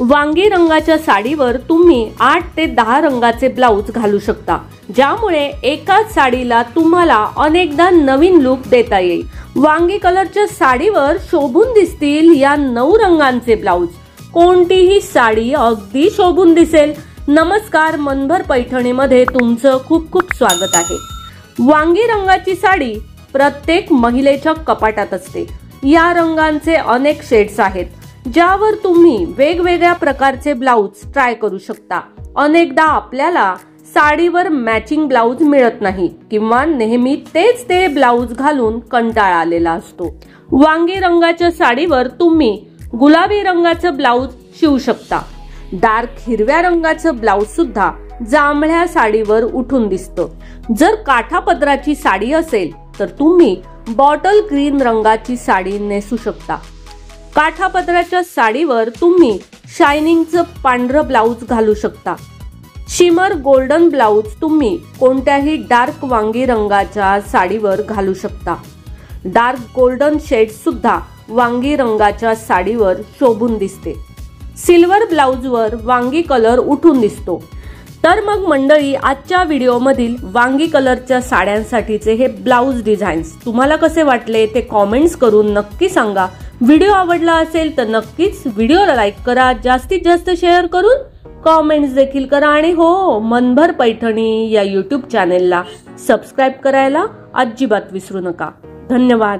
वांगी रंगाच्या साडीवर तुम्ही 8 ते 10 रंगाचे ब्लाउज घालू शकता, ज्यामुळे एकाच साडीला तुम्हाला अनेकदा नवीन लुक देता येईल। वांगी कलरच्या साडीवर शोभून दिसतील या 9 रंगांचे ब्लाउज। कोणतीही साडी अगदी शोभून दिसेल। नमस्कार, मनभर पैठणीमध्ये तुमचं खूप खूप स्वागत आहे। वांगी रंगाची साडी प्रत्येक महिलेच्या कपाटात असते। या रंगांचे अनेक शेड्स आहेत, ज्यावर तुम्ही वेगवेगळ्या प्रकारचे ब्लाउज ट्राय करू शकता। अनेकदा आपल्याला साडीवर मॅचिंग ब्लाउज मिळत नाही किंवा नेहमी तेच ते ब्लाउज घालून कंटाळा आलेला असतो। वांगी रंगाच्या साडीवर तुम्ही गुलाबी रंगाचं ब्लाउज शिवू शकता। डार्क हिरव्या रंगाचं ब्लाउज सुद्धा जांभळ्या साडीवर उठून दिसतं। जर काठापदराची साडी असेल तर तुम्ही बॉटल ग्रीन रंगाची साडी नेसू शकता। काठापदराच्या साडीवर तुम्ही शायनिंगचं पांढरं ब्लाउज घालू शकता। शिमर गोल्डन ब्लाउज तुम्ही कोणत्याही डार्क वांगी रंगाच्या साडीवर घालू शकता। डार्क गोल्डन शेड सुद्धा वांगी रंगाच्या साडीवर शोभून दिसते। सिल्वर ब्लाउजवर वांगी कलर उठून दिसतो। तर मग मंडळी, आजच्या व्हिडिओमधील वांगी कलरच्या साड्यांसाठीचे हे ब्लाउज डिझाईन्स तुम्हाला कसे वाटले ते कमेंट्स करून नक्की सांगा। व्हिडिओ आवडला असेल तर नक्कीच व्हिडिओला लाईक करा, जास्तीत जास्त शेअर करून कमेंट्स देखील करा आणि हो, मनभर पैठणी या YouTube चॅनेलला सबस्क्राइब करायला अजिबात विसरू नका। धन्यवाद।